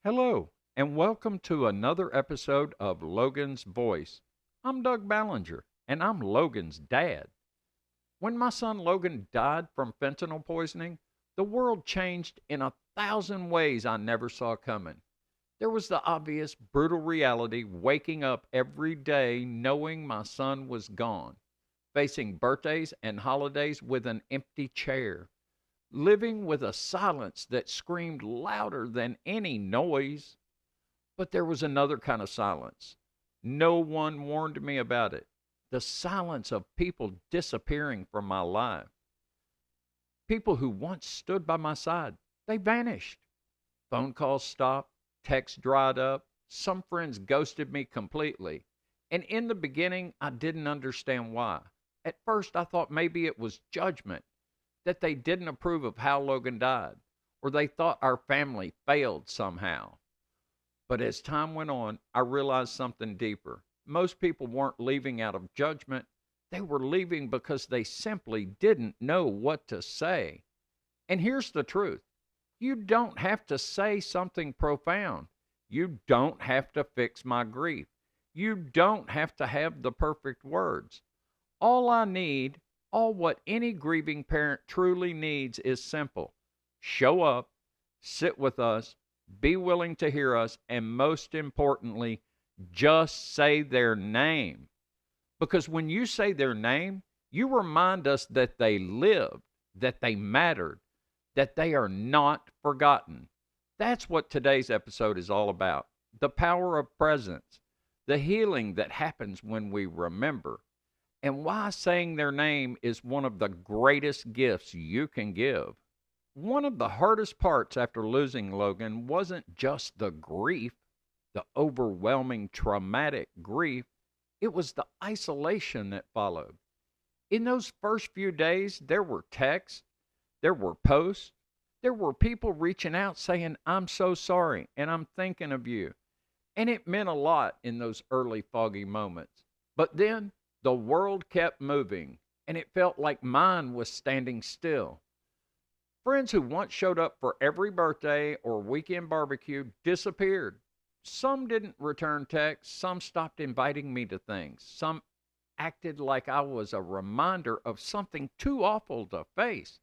Hello, and welcome to another episode of Logan's Voice. I'm Doug Ballinger, and I'm Logan's dad. When my son Logan died from fentanyl poisoning, the world changed in 1,000 ways I never saw coming. There was the obvious, brutal reality waking up every day knowing my son was gone, facing birthdays and holidays with an empty chair, living with a silence that screamed louder than any noise. But there was another kind of silence. No one warned me about it. The silence of people disappearing from my life. People who once stood by my side, they vanished. Phone calls stopped, texts dried up, some friends ghosted me completely. And in the beginning, I didn't understand why. At first, I thought maybe it was judgment, that they didn't approve of how Logan died, or they thought our family failed somehow. But as time went on, I realized something deeper. Most people weren't leaving out of judgment, they were leaving because they simply didn't know what to say. And here's the truth: you don't have to say something profound, you don't have to fix my grief, you don't have to have the perfect words. All I need, all what any grieving parent truly needs is simple: show up, sit with us, be willing to hear us, and most importantly, just say their name. Because when you say their name, you remind us that they lived, that they mattered, that they are not forgotten. That's what today's episode is all about: the power of presence, the healing that happens when we remember, and why saying their name is one of the greatest gifts you can give. One of the hardest parts after losing Logan wasn't just the grief, the overwhelming traumatic grief, it was the isolation that followed. In those first few days, there were texts, there were posts, there were people reaching out saying, "I'm so sorry, and I'm thinking of you." And it meant a lot in those early foggy moments. But then the world kept moving, and it felt like mine was standing still. Friends who once showed up for every birthday or weekend barbecue disappeared. Some didn't return texts, some stopped inviting me to things, some acted like I was a reminder of something too awful to face.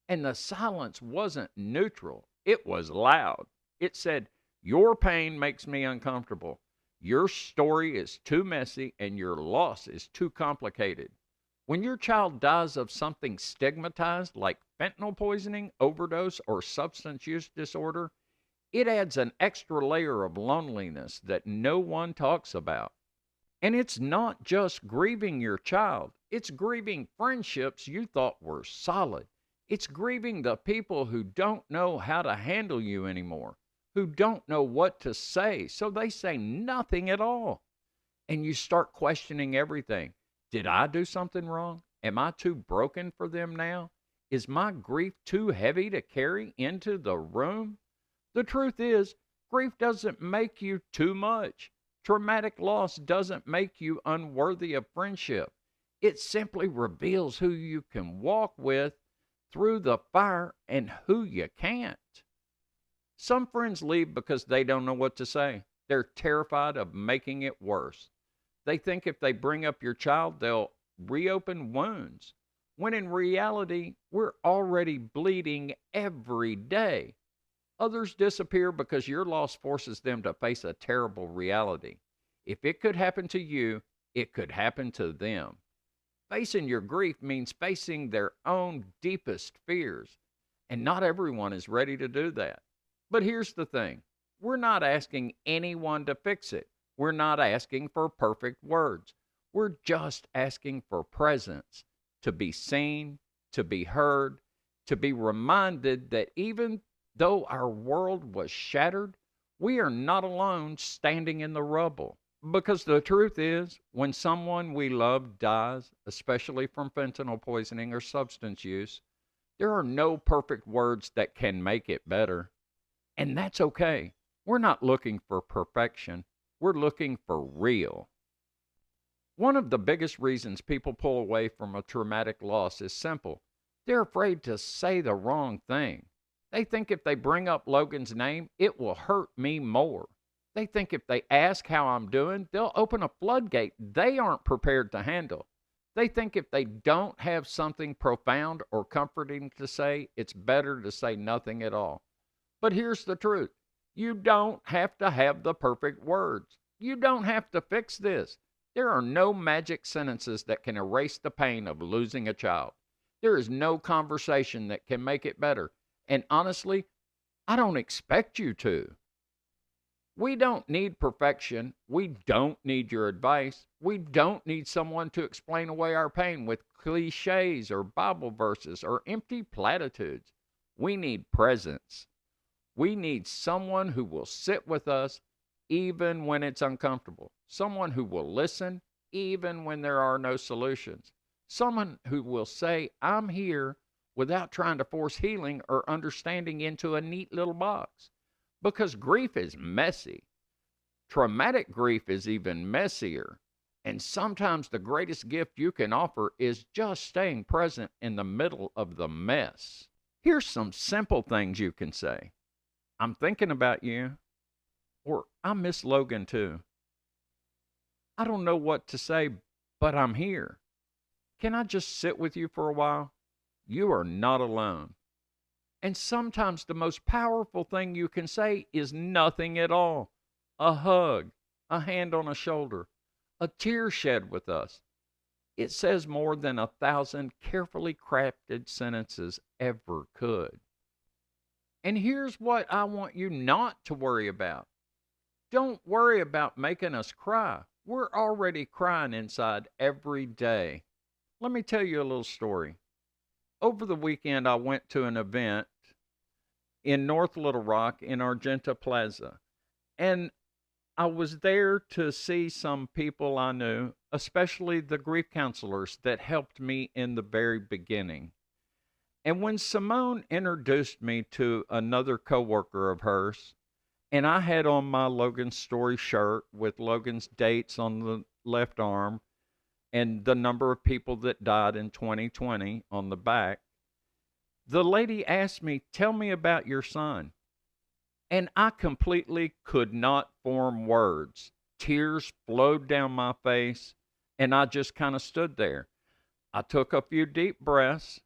And the silence wasn't neutral, it was loud. It said, "Your pain makes me uncomfortable. Your story is too messy, and your loss is too complicated." When your child dies of something stigmatized like fentanyl poisoning, overdose, or substance use disorder, it adds an extra layer of loneliness that no one talks about. And it's not just grieving your child, it's grieving friendships you thought were solid. It's grieving the people who don't know how to handle you anymore, who don't know what to say, so they say nothing at all. And you start questioning everything. Did I do something wrong? Am I too broken for them now? Is my grief too heavy to carry into the room? The truth is, grief doesn't make you too much. Traumatic loss doesn't make you unworthy of friendship. It simply reveals who you can walk with through the fire and who you can't. Some friends leave because they don't know what to say. They're terrified of making it worse. They think if they bring up your child, they'll reopen wounds, when in reality, we're already bleeding every day. Others disappear because your loss forces them to face a terrible reality. If it could happen to you, it could happen to them. Facing your grief means facing their own deepest fears, and not everyone is ready to do that. But here's the thing: we're not asking anyone to fix it. We're not asking for perfect words. We're just asking for presence, to be seen, to be heard, to be reminded that even though our world was shattered, we are not alone standing in the rubble. Because the truth is, when someone we love dies, especially from fentanyl poisoning or substance use, there are no perfect words that can make it better. And that's okay. We're not looking for perfection, we're looking for real. One of the biggest reasons people pull away from a traumatic loss is simple: they're afraid to say the wrong thing. They think if they bring up Logan's name, it will hurt me more. They think if they ask how I'm doing, they'll open a floodgate they aren't prepared to handle. They think if they don't have something profound or comforting to say, it's better to say nothing at all. But here's the truth. You don't have to have the perfect words. You don't have to fix this. There are no magic sentences that can erase the pain of losing a child. There is no conversation that can make it better. And honestly, I don't expect you to. We don't need perfection. We don't need your advice. We don't need someone to explain away our pain with cliches or Bible verses or empty platitudes. We need presence. We need someone who will sit with us even when it's uncomfortable. Someone who will listen even when there are no solutions. Someone who will say, I'm here, without trying to force healing or understanding into a neat little box. Because grief is messy. Traumatic grief is even messier. And sometimes the greatest gift you can offer is just staying present in the middle of the mess. Here's some simple things you can say. I'm thinking about you. Or I miss Logan too. I don't know what to say, but I'm here. Can I just sit with you for a while? You are not alone. And sometimes the most powerful thing you can say is nothing at all. A hug, a hand on a shoulder, a tear shed with us. It says more than 1,000 carefully crafted sentences ever could. And here's what I want you not to worry about. Don't worry about making us cry. We're already crying inside every day. Let me tell you a little story. Over the weekend, I went to an event in North Little Rock in Argenta Plaza. And I was there to see some people I knew, especially the grief counselors that helped me in the very beginning. And when Simone introduced me to another coworker of hers, and I had on my Logan Story shirt with Logan's dates on the left arm and the number of people that died in 2020 on the back, the lady asked me, tell me about your son. And I completely could not form words. Tears flowed down my face, and I just kind of stood there. I took a few deep breaths,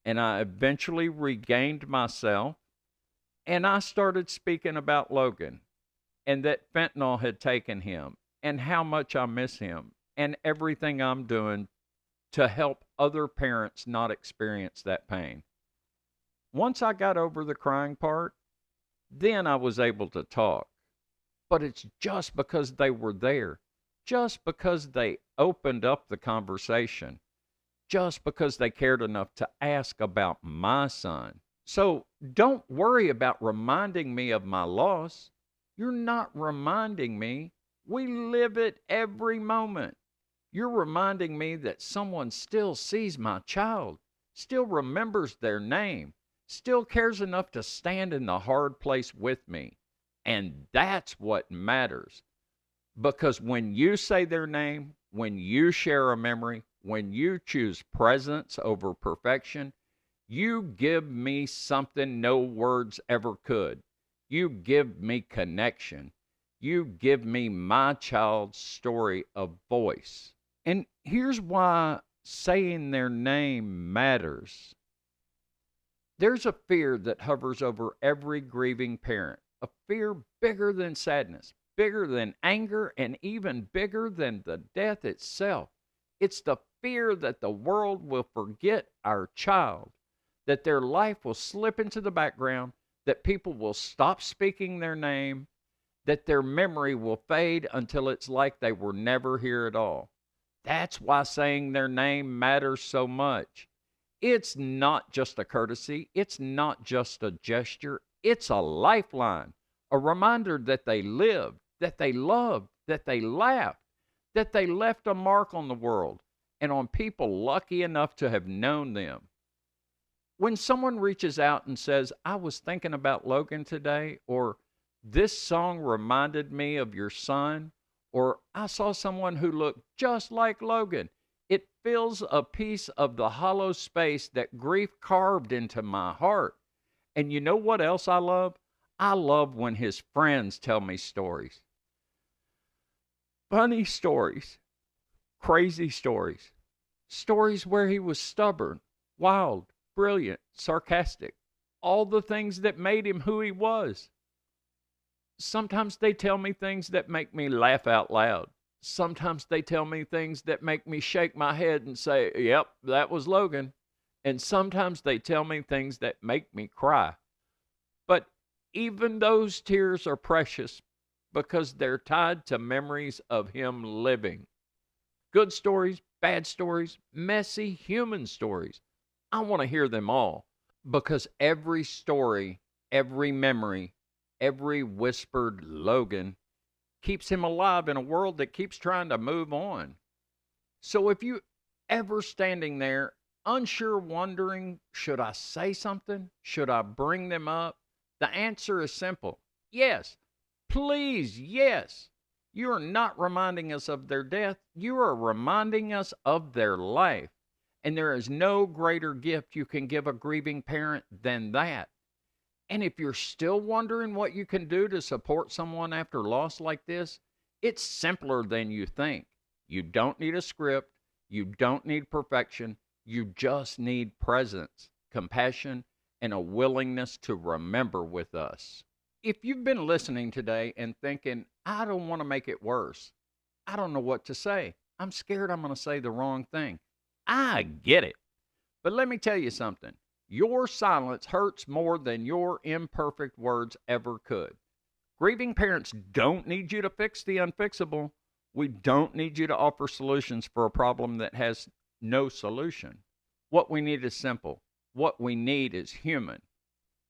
and I eventually regained myself, and I started speaking about Logan, and that fentanyl had taken him, and how much I miss him, and everything I'm doing to help other parents not experience that pain. Once I got over the crying part, then I was able to talk. But it's just because they were there, just because they opened up the conversation, just because they cared enough to ask about my son. So don't worry about reminding me of my loss. You're not reminding me. We live it every moment. You're reminding me that someone still sees my child, still remembers their name, still cares enough to stand in the hard place with me. And that's what matters. Because when you say their name, when you share a memory, when you choose presence over perfection, you give me something no words ever could. You give me connection. You give me my child's story of voice. And here's why saying their name matters. There's a fear that hovers over every grieving parent, a fear bigger than sadness, bigger than anger, and even bigger than the death itself. It's the fear that the world will forget our child, that their life will slip into the background, that people will stop speaking their name, that their memory will fade until it's like they were never here at all. That's why saying their name matters so much. It's not just a courtesy. It's not just a gesture. It's a lifeline, a reminder that they lived, that they loved, that they laughed, that they left a mark on the world and on people lucky enough to have known them. When someone reaches out and says, I was thinking about Logan today, or this song reminded me of your son, or I saw someone who looked just like Logan, it fills a piece of the hollow space that grief carved into my heart. And you know what else I love? I love when his friends tell me stories. Funny stories, crazy stories, stories where he was stubborn, wild, brilliant, sarcastic, all the things that made him who he was. Sometimes they tell me things that make me laugh out loud. Sometimes they tell me things that make me shake my head and say, yep, that was Logan. And sometimes they tell me things that make me cry. But even those tears are precious because they're tied to memories of him living. Good stories, bad stories, messy human stories. I want to hear them all because every story, every memory, every whispered Logan keeps him alive in a world that keeps trying to move on. So if you ever standing there unsure, wondering, should I say something? Should I bring them up? The answer is simple. Yes. Please, yes. You are not reminding us of their death. You are reminding us of their life. And there is no greater gift you can give a grieving parent than that. And if you're still wondering what you can do to support someone after loss like this, it's simpler than you think. You don't need a script. You don't need perfection. You just need presence, compassion, and a willingness to remember with us. If you've been listening today and thinking, I don't want to make it worse, I don't know what to say, I'm scared I'm going to say the wrong thing. I get it. But let me tell you something. Your silence hurts more than your imperfect words ever could. Grieving parents don't need you to fix the unfixable. We don't need you to offer solutions for a problem that has no solution. What we need is simple. What we need is human.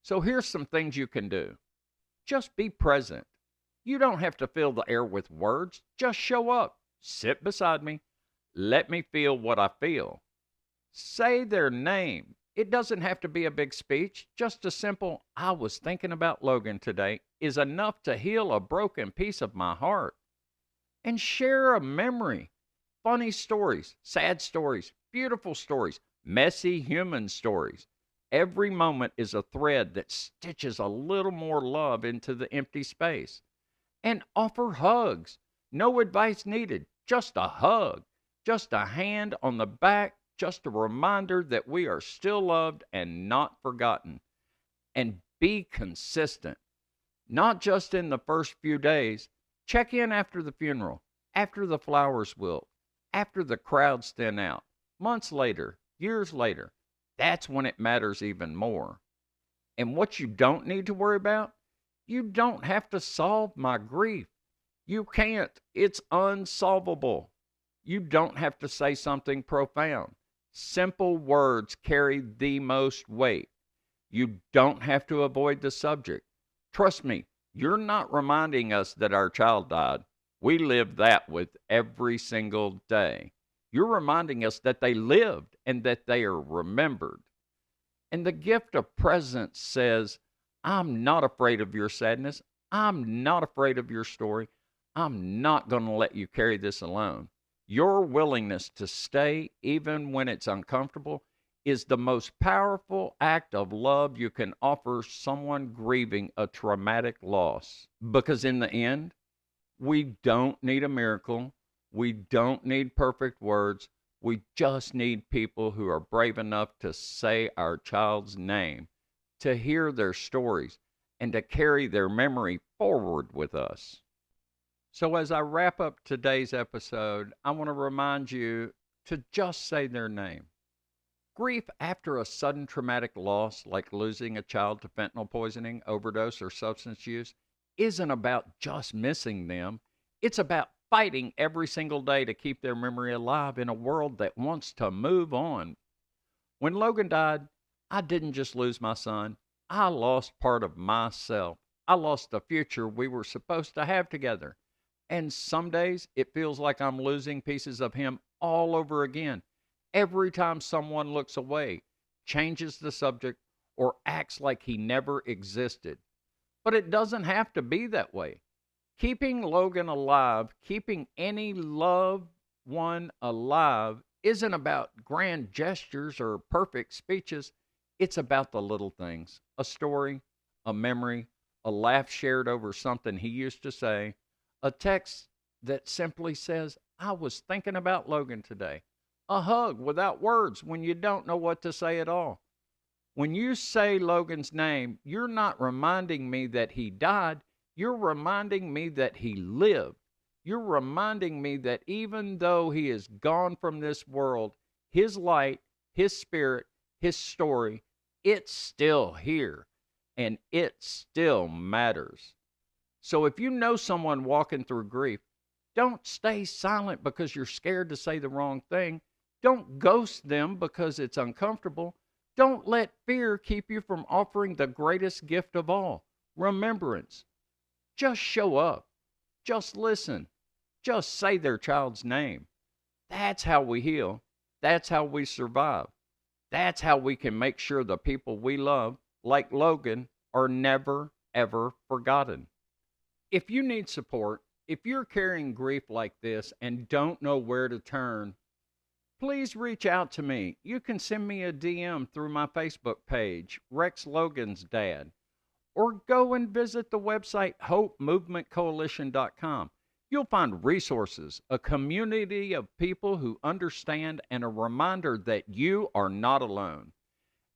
So here's some things you can do. Just be present. You don't have to fill the air with words. Just show up. Sit beside me. Let me feel what I feel. Say their name. It doesn't have to be a big speech. Just a simple, I was thinking about Logan today, is enough to heal a broken piece of my heart. And share a memory. Funny stories, sad stories, beautiful stories, messy human stories. Every moment is a thread that stitches a little more love into the empty space. And offer hugs. No advice needed, just a hug, just a hand on the back, just a reminder that we are still loved and not forgotten. And be consistent, not just in the first few days. Check in after the funeral, after the flowers wilt, after the crowds thin out, months later, years later. That's when it matters even more. And what you don't need to worry about, you don't have to solve my grief. You can't. It's unsolvable. You don't have to say something profound. Simple words carry the most weight. You don't have to avoid the subject. Trust me, you're not reminding us that our child died. We live that with every single day. You're reminding us that they lived and that they are remembered. And the gift of presence says, I'm not afraid of your sadness. I'm not afraid of your story. I'm not going to let you carry this alone. Your willingness to stay, even when it's uncomfortable, is the most powerful act of love you can offer someone grieving a traumatic loss. Because in the end, we don't need a miracle. We don't need perfect words. We just need people who are brave enough to say our child's name, to hear their stories, and to carry their memory forward with us. So as I wrap up today's episode, I want to remind you to just say their name. Grief after a sudden traumatic loss, like losing a child to fentanyl poisoning, overdose, or substance use, isn't about just missing them. It's about fighting every single day to keep their memory alive in a world that wants to move on. When Logan died, I didn't just lose my son. I lost part of myself. I lost the future we were supposed to have together. And some days it feels like I'm losing pieces of him all over again. Every time someone looks away, changes the subject, or acts like he never existed. But it doesn't have to be that way. Keeping Logan alive, keeping any loved one alive, isn't about grand gestures or perfect speeches. It's about the little things, a story, a memory, a laugh shared over something he used to say, a text that simply says, I was thinking about Logan today, a hug without words when you don't know what to say at all. When you say Logan's name, you're not reminding me that he died. You're reminding me that he lived. You're reminding me that even though he is gone from this world, his light, his spirit, his story, it's still here and it still matters. So if you know someone walking through grief, don't stay silent because you're scared to say the wrong thing. Don't ghost them because it's uncomfortable. Don't let fear keep you from offering the greatest gift of all, remembrance. Just show up. Just listen. Just say their child's name. That's how we heal. That's how we survive. That's how we can make sure the people we love, like Logan, are never, ever forgotten. If you need support, if you're carrying grief like this and don't know where to turn, please reach out to me. You can send me a DM through my Facebook page, Rex Logan's Dad, or go and visit the website hopemovementcoalition.com. You'll find resources, a community of people who understand, and a reminder that you are not alone.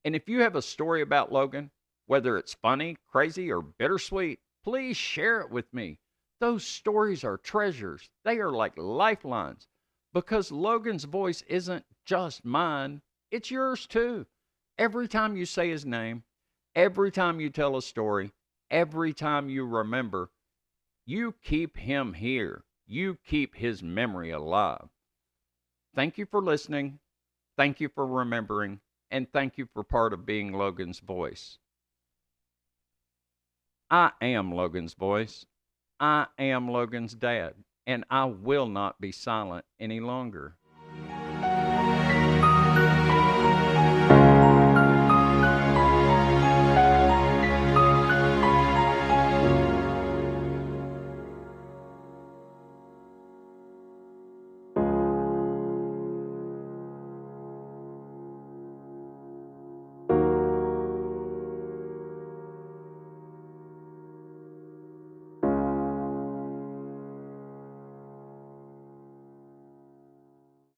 And if you have a story about Logan, whether it's funny, crazy, or bittersweet, please share it with me. Those stories are treasures. They are like lifelines because Logan's voice isn't just mine, it's yours too. Every time you say his name, every time you tell a story, every time you remember, you keep him here. You keep his memory alive. Thank you for listening. Thank you for remembering. And thank you for part of being Logan's voice. I am Logan's voice. I am Logan's dad. And I will not be silent any longer.